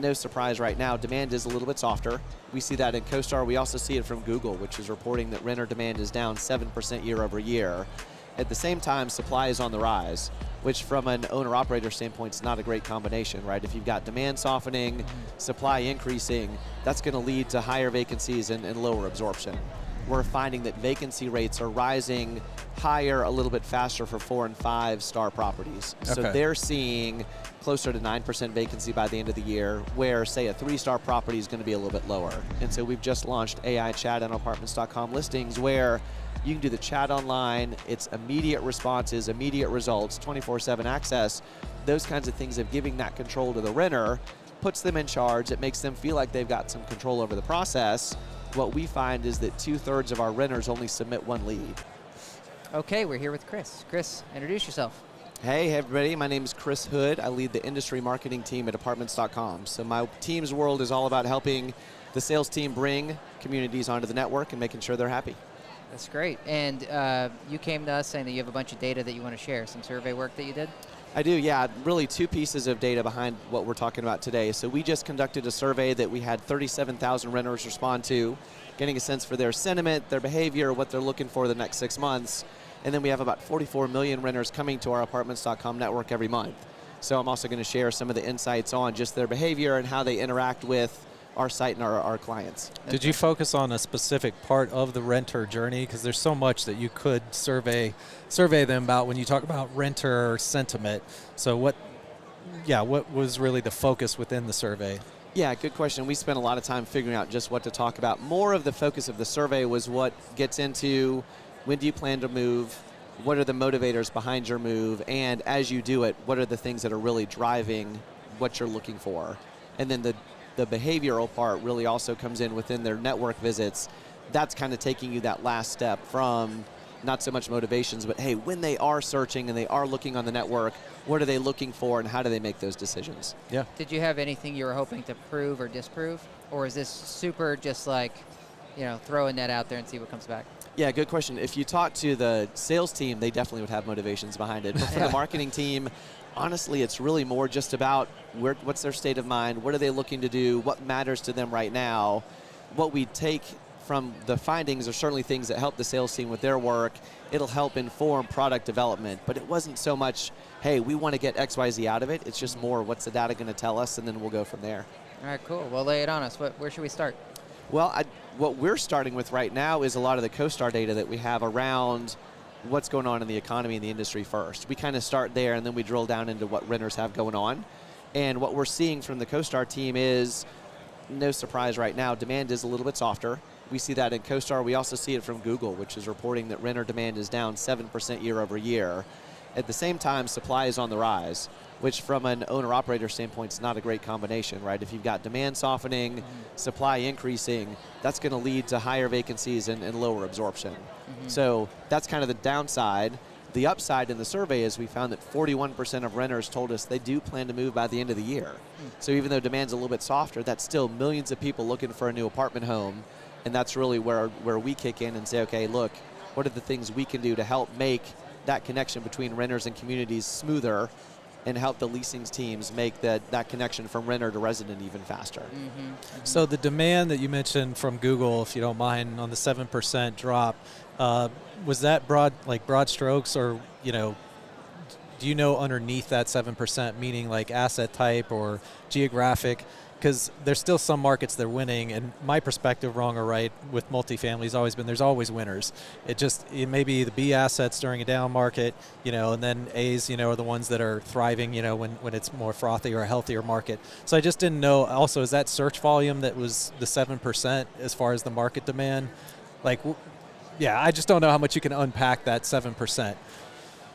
no surprise right now, demand is a little bit softer. We see that in CoStar. We also see it from Google, which is reporting that renter demand is down 7% year over year. At the same time, supply is on the rise, which from an owner-operator standpoint is not a great combination, right? If you've got demand softening, supply increasing, that's going to lead to higher vacancies and lower absorption. We're finding that vacancy rates are rising higher a little bit faster for 4 and 5 star properties. So they're seeing closer to 9% vacancy by the end of the year, where, say, a 3-star property is going to be a little bit lower. And so we've just launched AI chat on apartments.com listings, where you can do the chat online. It's immediate responses, immediate results, 24/7 access. Those kinds of things of giving that control to the renter puts them in charge. It makes them feel like they've got some control over the process. What we find is that 2/3 of our renters only submit 1 lead. Okay, we're here with Chris. Chris, introduce yourself. Hey everybody, my name is Chris Hood. I lead the industry marketing team at apartments.com. So my team's world is all about helping the sales team bring communities onto the network and making sure they're happy. That's great. And you came to us saying that you have a bunch of data that you want to share, some survey work that you did? I do, yeah. Really 2 pieces of data behind what we're talking about today. So we just conducted a survey that we had 37,000 renters respond to, getting a sense for their sentiment, their behavior, what they're looking for the next 6 months. And then we have about 44 million renters coming to our apartments.com network every month. So I'm also going to share some of the insights on just their behavior and how they interact with our site and our clients. Did you focus on a specific part of the renter journey? Because there's so much that you could survey them about when you talk about renter sentiment. So what was really the focus within the survey? Yeah, good question. We spent a lot of time figuring out just what to talk about. More of the focus of the survey was what gets into when do you plan to move, what are the motivators behind your move, and as you do it, what are the things that are really driving what you're looking for. And then the behavioral part really also comes in within their network visits. That's kind of taking you that last step from not so much motivations, but hey, when they are searching and they are looking on the network, what are they looking for and how do they make those decisions? Yeah. Did you have anything you were hoping to prove or disprove? Or is this super just like, throwing that out there and see what comes back? Yeah, good question. If you talk to the sales team, they definitely would have motivations behind it. But for the marketing team, honestly, it's really more just about what's their state of mind, what are they looking to do, what matters to them right now. What we take from the findings are certainly things that help the sales team with their work. It'll help inform product development, but it wasn't so much, hey, we want to get XYZ out of it. It's just more, what's the data going to tell us, and then we'll go from there. All right, cool. Well, lay it on us. Where should we start? Well, what we're starting with right now is a lot of the CoStar data that we have around what's going on in the economy and the industry first. We kind of start there, and then we drill down into what renters have going on. And what we're seeing from the CoStar team is, no surprise right now, demand is a little bit softer. We see that in CoStar. We also see it from Google, which is reporting that renter demand is down 7% year over year. At the same time, supply is on the rise, which from an owner-operator standpoint is not a great combination, right? If you've got demand softening, supply increasing, that's going to lead to higher vacancies and lower absorption. So that's kind of the downside. The upside in the survey is we found that 41% of renters told us they do plan to move by the end of the year. So even though demand's a little bit softer, that's still millions of people looking for a new apartment home. And that's really where we kick in and say, okay, look, what are the things we can do to help make that connection between renters and communities smoother and help the leasing teams make that connection from renter to resident even faster. So the demand that you mentioned from Google, if you don't mind, on the 7% drop, was that broad strokes, or do you know underneath that 7%, meaning like asset type or geographic? Because there's still some markets they're winning, and my perspective, wrong or right, with multifamily has always been there's always winners. It may be the B assets during a down market, and then A's, are the ones that are thriving, when it's more frothy or a healthier market. So I just didn't know. Also, is that search volume that was the 7% as far as the market demand? I just don't know how much you can unpack that 7%.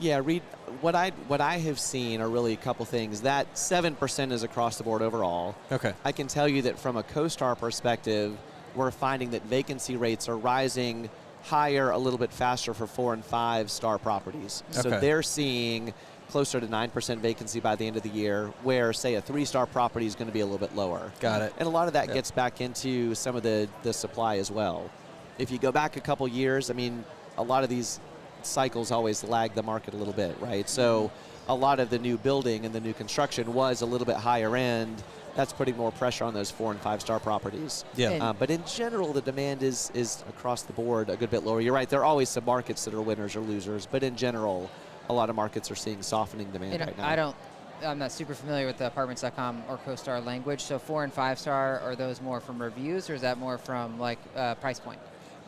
Yeah, Reid, what I have seen are really a couple things. That 7% is across the board overall. Okay. I can tell you that from a CoStar perspective, we're finding that vacancy rates are rising higher a little bit faster for 4 and 5 star properties. Okay. So they're seeing closer to 9% vacancy by the end of the year, where, say, a 3-star property is going to be a little bit lower. Got it. And a lot of that gets back into some of the supply as well. If you go back a couple years, a lot of these cycles always lag the market a little bit, right? So a lot of the new building and the new construction was a little bit higher end that's putting more pressure on those 4 and 5 star properties. Yeah. And- But in general, the demand is across the board a good bit lower. You're right, there are always some markets that are winners or losers, but in general, a lot of markets are seeing softening demand right now. I'm not super familiar with the apartments.com or CoStar language. So 4 and 5 star, are those more from reviews, or is that more from like price point?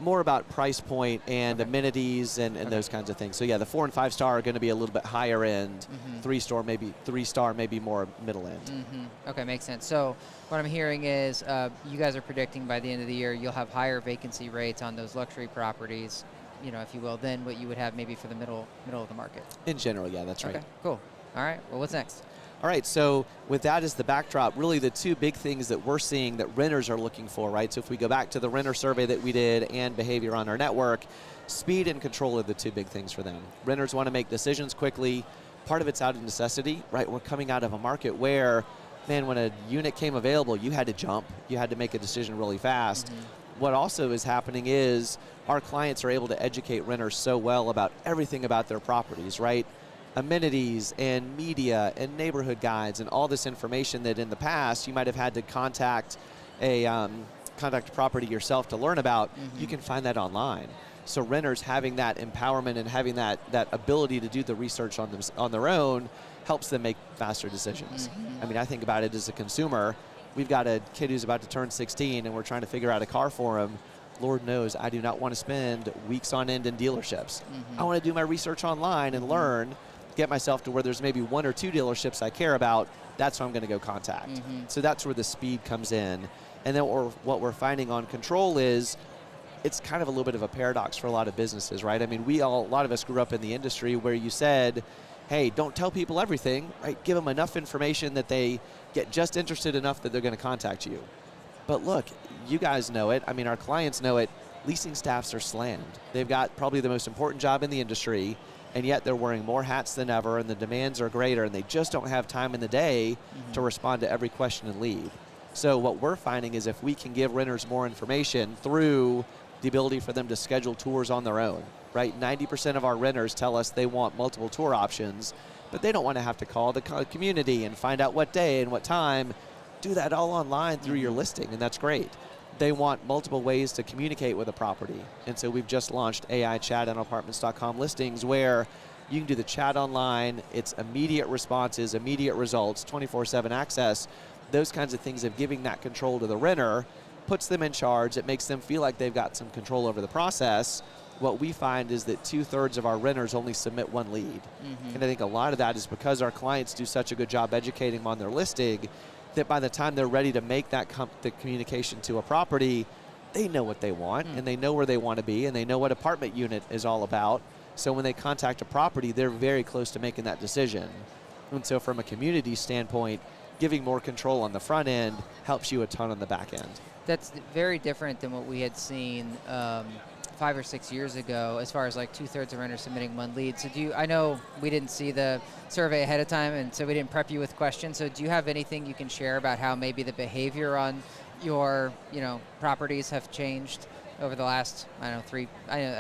More about price point and amenities and those kinds of things. So yeah, the 4 and 5 star are going to be a little bit higher end. 3 star maybe more middle end. Okay, makes sense. So what I'm hearing is you guys are predicting by the end of the year you'll have higher vacancy rates on those luxury properties, if you will, than what you would have maybe for the middle of the market. In general, yeah, that's right. Okay, cool. All right, well, what's next? All right, so with that as the backdrop, really the two big things that we're seeing that renters are looking for, right? So if we go back to the renter survey that we did and behavior on our network, speed and control are the two big things for them. Renters want to make decisions quickly. Part of it's out of necessity, right? We're coming out of a market where, man, when a unit came available, you had to jump. You had to make a decision really fast. What also is happening is our clients are able to educate renters so well about everything about their properties, right? Amenities and media and neighborhood guides and all this information that in the past you might have had to contact a property yourself to learn about. You can find that online. So renters having that empowerment and having that ability to do the research on their own helps them make faster decisions. I mean, I think about it as a consumer. We've got a kid who's about to turn 16 and we're trying to figure out a car for him. Lord knows I do not want to spend weeks on end in dealerships. I want to do my research online and learn, get myself to where there's maybe 1 or 2 dealerships I care about. That's what I'm going to go contact. So that's where the speed comes in. And then what we're finding on control is it's kind of a little bit of a paradox for a lot of businesses, right? I mean, a lot of us grew up in the industry where you said, hey, don't tell people everything, right? Give them enough information that they get just interested enough that they're going to contact you. But look, you guys know it. I mean, our clients know it. Leasing staffs are slammed. They've got probably the most important job in the industry, and yet they're wearing more hats than ever, and the demands are greater, and they just don't have time in the day to respond to every question and lead. So what we're finding is if we can give renters more information through the ability for them to schedule tours on their own, right? 90% of our renters tell us they want multiple tour options, but they don't want to have to call the community and find out what day and what time. Do that all online through your listing, and that's great. They want multiple ways to communicate with a property. And so we've just launched AI chat on apartments.com listings where you can do the chat online. It's immediate responses, immediate results, 24/7 access. Those kinds of things of giving that control to the renter puts them in charge. It makes them feel like they've got some control over the process. What we find is that 2/3 of our renters only submit 1 lead. And I think a lot of that is because our clients do such a good job educating them on their listing that by the time they're ready to make that the communication to a property, they know what they want and they know where they want to be and they know what apartment unit is all about. So when they contact a property, they're very close to making that decision. And so from a community standpoint, giving more control on the front end helps you a ton on the back end. That's very different than what we had seen 5 or 6 years ago, as far as like 2/3 of renters submitting 1 lead. So I know we didn't see the survey ahead of time, and so we didn't prep you with questions. So do you have anything you can share about how maybe the behavior on your properties have changed over the last, I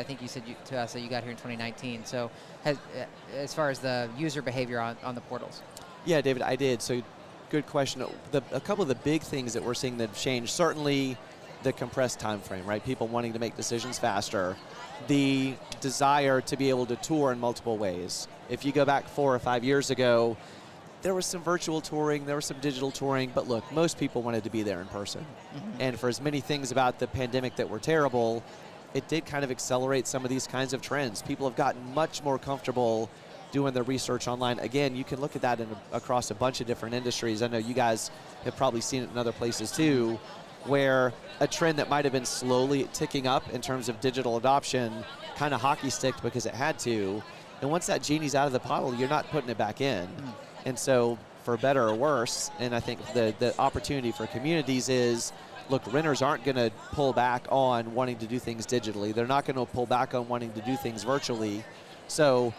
think you said to us that you got here in 2019. So as far as the user behavior on the portals? Yeah, David, I did. So good question. A couple of the big things that we're seeing that have changed, certainly the compressed time frame, right? People wanting to make decisions faster. The desire to be able to tour in multiple ways. If you go back 4 or 5 years ago, there was some virtual touring, there was some digital touring, but look, most people wanted to be there in person. And for as many things about the pandemic that were terrible, it did kind of accelerate some of these kinds of trends. People have gotten much more comfortable doing their research online. Again, you can look at that across a bunch of different industries. I know you guys have probably seen it in other places too, where a trend that might have been slowly ticking up in terms of digital adoption kind of hockey sticked because it had to. And once that genie's out of the bottle, you're not putting it back in. And so for better or worse, and I think the opportunity for communities is, look, renters aren't going to pull back on wanting to do things digitally. They're not going to pull back on wanting to do things virtually. So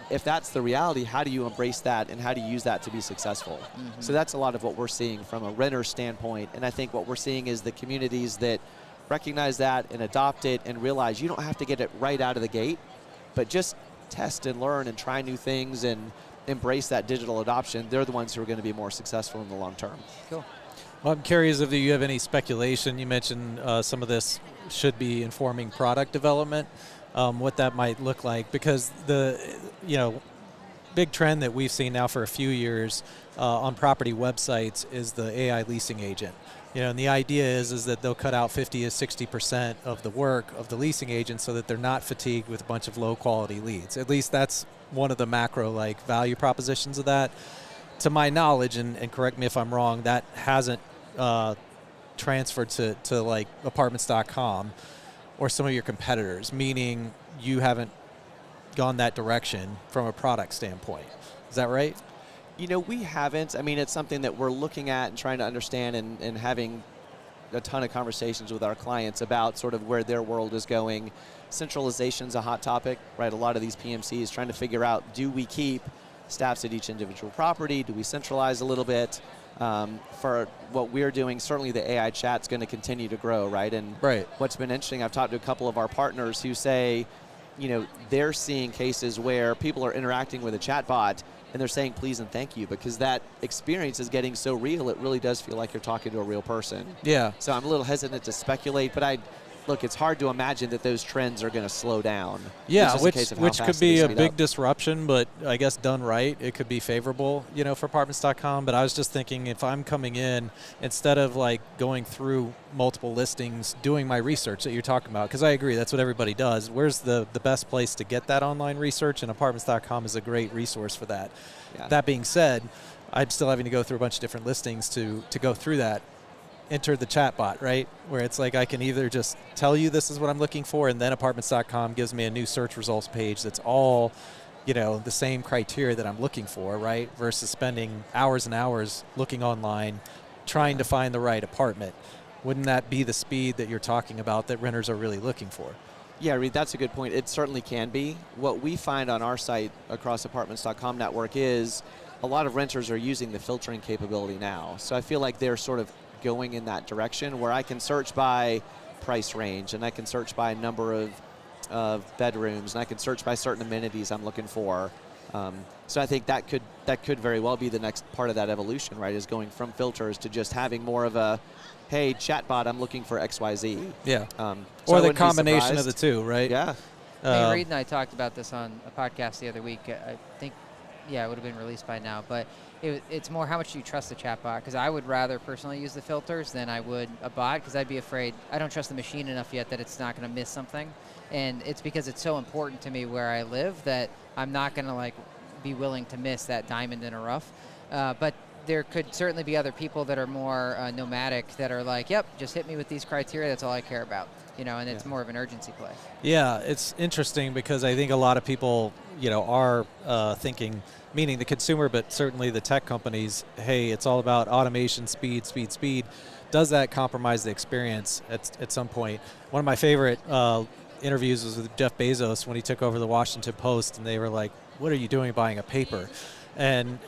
if that's the reality, how do you embrace that and how do you use that to be successful? So that's a lot of what we're seeing from a renter standpoint. And I think what we're seeing is the communities that recognize that and adopt it and realize you don't have to get it right out of the gate, but just test and learn and try new things and embrace that digital adoption. They're the ones who are going to be more successful in the long term. Cool. Well, I'm curious if you have any speculation. You mentioned some of this should be informing product development, what that might look like, because the big trend that we've seen now for a few years on property websites is the AI leasing agent. And the idea is that they'll cut out 50 to 60% of the work of the leasing agent so that they're not fatigued with a bunch of low quality leads. At least that's one of the macro value propositions of that. To my knowledge, and correct me if I'm wrong, that hasn't transferred to apartments.com or some of your competitors, meaning you haven't gone that direction from a product standpoint. Is that right? We haven't. I mean, it's something that we're looking at and trying to understand and having a ton of conversations with our clients about sort of where their world is going. Centralization is a hot topic, right? A lot of these PMCs trying to figure out, do we keep staffs at each individual property? Do we centralize a little bit? For what we're doing, certainly the AI chat's going to continue to grow, right? And what's been interesting, I've talked to a couple of our partners who say, they're seeing cases where people are interacting with a chatbot and they're saying please and thank you because that experience is getting so real, it really does feel like you're talking to a real person. Yeah. So I'm a little hesitant to speculate, but look, it's hard to imagine that those trends are going to slow down. Yeah, which could be a big disruption, but I guess done right, it could be favorable, for apartments.com. But I was just thinking, if I'm coming in, instead of going through multiple listings, doing my research that you're talking about, because I agree, that's what everybody does. Where's the best place to get that online research? And apartments.com is a great resource for that. Yeah. That being said, I'm still having to go through a bunch of different listings to go through that. Enter the chatbot, right? Where it's I can either just tell you this is what I'm looking for, and then apartments.com gives me a new search results page that's all, the same criteria that I'm looking for, right? Versus spending hours and hours looking online, trying to find the right apartment. Wouldn't that be the speed that you're talking about that renters are really looking for? Yeah, Reid, that's a good point. It certainly can be. What we find on our site across apartments.com network is a lot of renters are using the filtering capability now. So I feel like they're sort of going in that direction where I can search by price range and I can search by number of bedrooms and I can search by certain amenities I'm looking for. So I think that could very well be the next part of that evolution, right? Is going from filters to just having more of a, hey, chatbot, I'm looking for XYZ. Yeah. So or the combination of the two, right? Yeah. Reid and I talked about this on a podcast the other week. I think, it would have been released by now, but it's more how much do you trust the chatbot? Because I would rather personally use the filters than I would a bot, because I'd be afraid. I don't trust the machine enough yet that it's not going to miss something. And it's because it's so important to me where I live that I'm not going to be willing to miss that diamond in a rough. But there could certainly be other people that are more nomadic that are yep, just hit me with these criteria, that's all I care about. And it's more of an urgency play. Yeah, it's interesting because I think a lot of people, are thinking, meaning the consumer, but certainly the tech companies, hey, it's all about automation, speed. Does that compromise the experience at some point? One of my favorite interviews was with Jeff Bezos when he took over the Washington Post, and they were like, what are you doing buying a paper? And,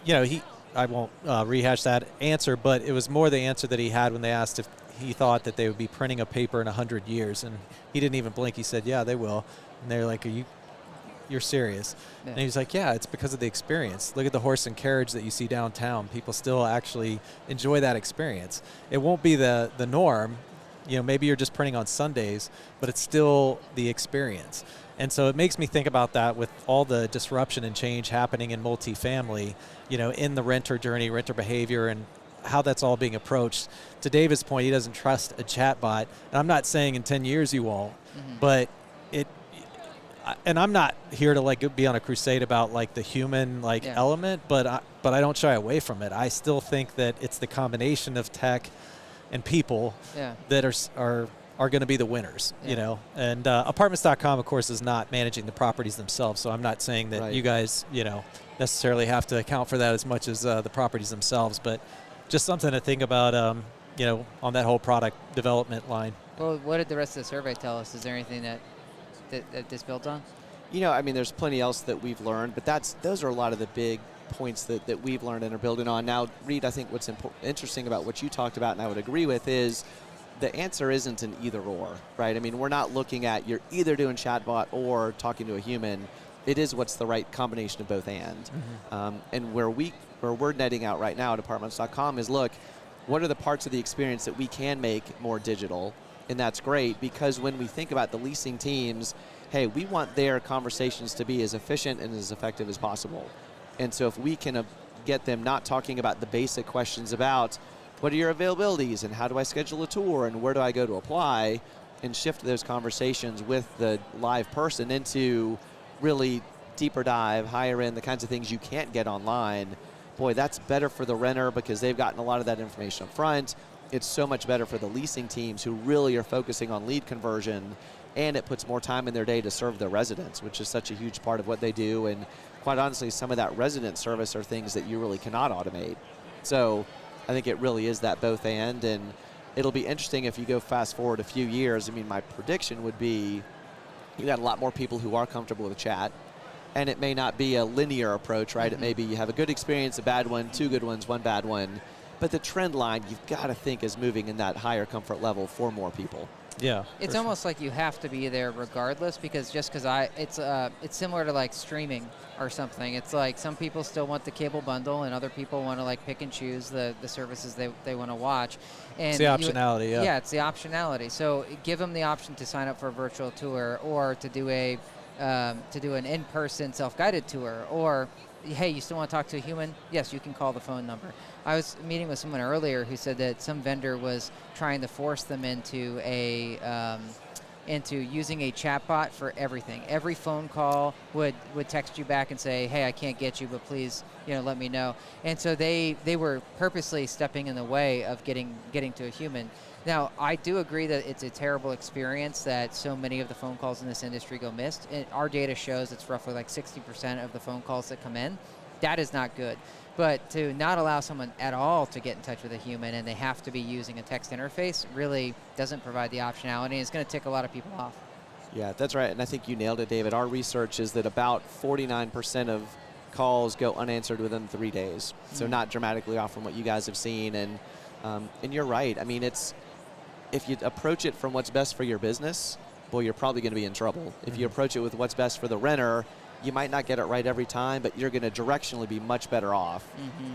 I won't rehash that answer, but it was more the answer that he had when they asked if he thought that they would be printing a paper in 100 years. And he didn't even blink. He said, yeah, they will. And they're like, you're serious? Yeah. And he was like, yeah, it's because of the experience. Look at the horse and carriage that you see downtown. People still actually enjoy that experience. It won't be the norm. Maybe you're just printing on Sundays, but it's still the experience. And so it makes me think about that with all the disruption and change happening in multifamily, in the renter journey, renter behavior, and how that's all being approached. To David's point, he doesn't trust a chatbot. And I'm not saying in 10 years you won't, but and I'm not here to be on a crusade about the human element, but I don't shy away from it. I still think that it's the combination of tech and people that are going to be the winners, And apartments.com, of course, is not managing the properties themselves. So I'm not saying that you guys, necessarily have to account for that as much as the properties themselves, but just something to think about, on that whole product development line. Well, what did the rest of the survey tell us? Is there anything that this built on? There's plenty else that we've learned, but those are a lot of the big points that we've learned and are building on. Now, Reid, I think what's interesting about what you talked about, and I would agree with, is the answer isn't an either or, right? I mean, we're not looking at you're either doing chatbot or talking to a human. It is what's the right combination of both and. And where we're netting out right now at apartments.com is, look, what are the parts of the experience that we can make more digital? And that's great, because when we think about the leasing teams, hey, we want their conversations to be as efficient and as effective as possible. And so if we can get them not talking about the basic questions about what are your availabilities and how do I schedule a tour and where do I go to apply, and shift those conversations with the live person into really deeper dive, higher end, the kinds of things you can't get online, boy, that's better for the renter because they've gotten a lot of that information up front. It's so much better for the leasing teams who really are focusing on lead conversion, and it puts more time in their day to serve their residents, which is such a huge part of what they do. And quite honestly, some of that resident service are things that you really cannot automate. So I think it really is that both and it'll be interesting if you go fast forward a few years. I mean, my prediction would be you got a lot more people who are comfortable with chat, and it may not be a linear approach, right? It may be you have a good experience, a bad one, two good ones, one bad one. But the trend line, you've got to think, is moving in that higher comfort level for more people. Yeah. It's almost like you have to be there regardless, because it's similar to like streaming or something. It's like some people still want the cable bundle, and other people want to like pick and choose the services they want to watch. And it's the optionality, yeah. Yeah, it's the optionality. So give them the option to sign up for a virtual tour, or to do an in-person self-guided tour, or hey, you still want to talk to a human? Yes, you can call the phone number. I was meeting with someone earlier who said that some vendor was trying to force them into using a chatbot for everything. Every phone call would text you back and say, hey, I can't get you, but please, let me know. And so they were purposely stepping in the way of getting to a human. Now, I do agree that it's a terrible experience that so many of the phone calls in this industry go missed. And our data shows it's roughly like 60% of the phone calls that come in. That is not good. But to not allow someone at all to get in touch with a human, and they have to be using a text interface, really doesn't provide the optionality. It's going to tick a lot of people off. Yeah, that's right. And I think you nailed it, David. Our research is that about 49% of calls go unanswered within 3 days. So not dramatically off from what you guys have seen. And you're right. I mean, if you approach it from what's best for your business, boy, you're probably going to be in trouble. If you approach it with what's best for the renter, you might not get it right every time, but you're going to directionally be much better off.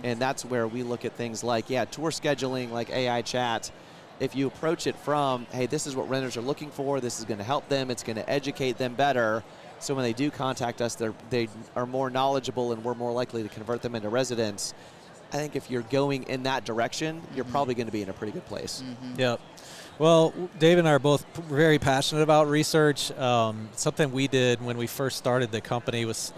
And that's where we look at things like, tour scheduling, like AI chat. If you approach it from, hey, this is what renters are looking for, this is going to help them, it's going to educate them better, so when they do contact us, they are more knowledgeable and we're more likely to convert them into residents. I think if you're going in that direction, you're probably going to be in a pretty good place. Yep. Well, Dave and I are both very passionate about research. Something we did when we first started the company was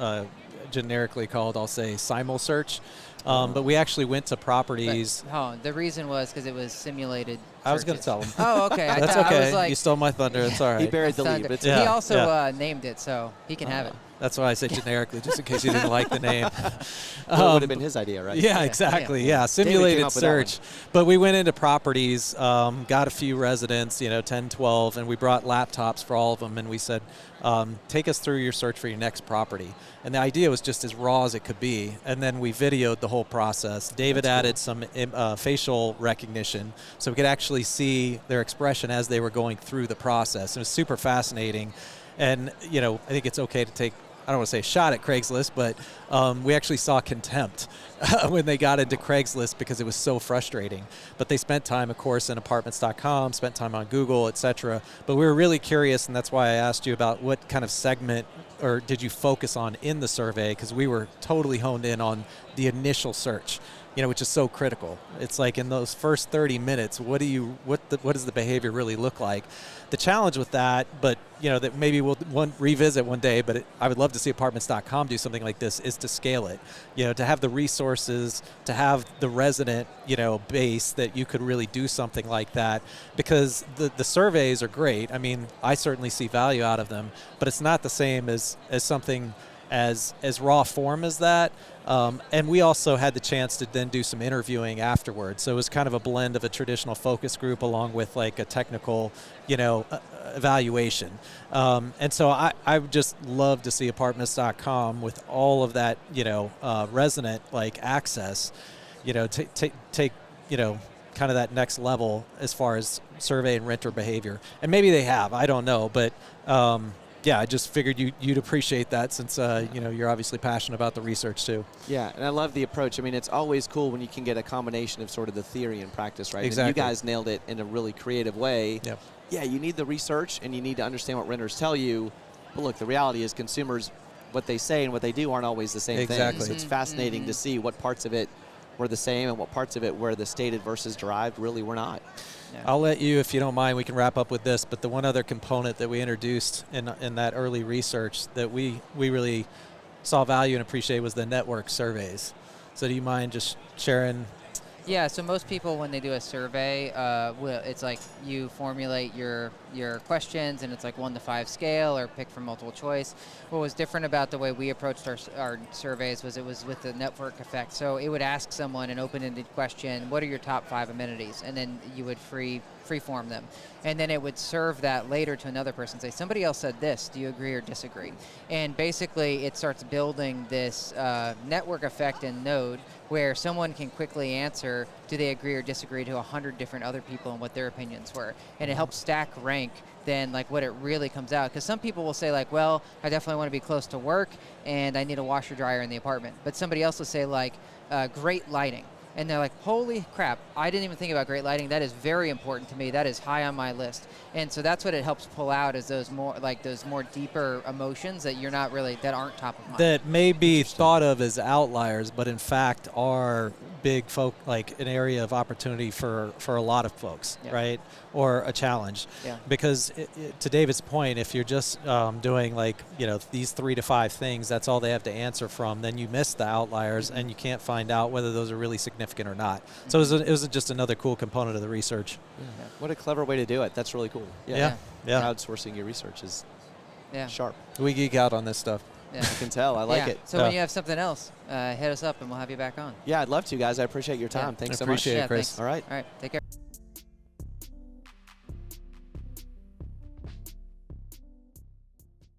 generically called, I'll say, simul search. But we actually went to properties. But, the reason was because it was simulated I was going to tell him. Oh, okay. That's okay. I was like, you stole my thunder. It's all right. He buried the lead. But he also named it, so he can have it. That's why I said generically, just in case you didn't like the name. Well, it would have been his idea, right? Yeah, exactly. Yeah, simulated search. But we went into properties, got a few residents, 10, 12, and we brought laptops for all of them, and we said, take us through your search for your next property. And the idea was just as raw as it could be, and then we videoed the whole process. David added some facial recognition, so we could actually see their expression as they were going through the process. It was super fascinating. And, I think it's okay to take, I don't want to say a shot at Craigslist, but we actually saw contempt when they got into Craigslist because it was so frustrating. But they spent time, of course, in apartments.com, spent time on Google, et cetera. But we were really curious, and that's why I asked you about what kind of segment or did you focus on in the survey, because we were totally honed in on the initial search, which is so critical. It's like in those first 30 minutes, what does the behavior really look like? The challenge with that, but that maybe we'll revisit one day, but I would love to see apartments.com do something like this, is to scale it, to have the resources, to have the resident, base that you could really do something like that, because the surveys are great. I mean, I certainly see value out of them, but it's not the same as something as raw form as that. And we also had the chance to then do some interviewing afterwards. So it was kind of a blend of a traditional focus group along with like a technical, evaluation. And so I would just love to see apartments.com with all of that, resident like access, take, kind of that next level as far as survey and renter behavior. And maybe they have, I don't know, but yeah, I just figured you'd appreciate that since you know, you're obviously passionate about the research too. Yeah, and I love the approach. I mean, it's always cool when you can get a combination of sort of the theory and practice, right? Exactly. And you guys nailed it in a really creative way. Yep. Yeah, you need the research and you need to understand what renters tell you. But look, the reality is consumers, what they say and what they do aren't always the same Exactly. thing. So it's fascinating to see what parts of it were the same and what parts of it were the stated versus derived really were not. Yeah. I'll let you, if you don't mind, we can wrap up with this, but the one other component that we introduced in that early research that we really saw value and appreciate was the network surveys. So do you mind just sharing? Yeah, so most people, when they do a survey, it's like you formulate your questions, and it's like 1 to 5 scale, or pick from multiple choice. What was different about the way we approached our surveys was it was with the network effect. So it would ask someone an open-ended question, what are your top 5 amenities? And then you would free-form them. And then it would serve that later to another person, say, somebody else said this, do you agree or disagree? And basically it starts building this network effect in Node where someone can quickly answer, do they agree or disagree to 100 different other people and what their opinions were. And it helps stack rank than like what it really comes out. Because some people will say like, well, I definitely want to be close to work and I need a washer dryer in the apartment. But somebody else will say like, great lighting. And they're like, holy crap, I didn't even think about great lighting. That is very important to me. That is high on my list. And so that's what it helps pull out, is those more deeper emotions that you're not really, that aren't top of mind. That may be thought of as outliers, but in fact are big like an area of opportunity for a lot of folks, Yeah. right? Or a challenge. Yeah. Because to David's point, if you're just doing like, you know, these 3 to 5 things, that's all they have to answer from, then you miss the outliers and you can't find out whether those are really significant or not. So it was just another cool component of the research. Yeah. What a clever way to do it. That's really cool. Yeah. Crowdsourcing your research is sharp. We geek out on this stuff. Yeah. I can tell. I like it. So when you have something else, hit us up and we'll have you back on. Yeah, I'd love to, guys. I appreciate your time. Thanks so much. Appreciate it, Chris. Thanks. All right. All right. Take care.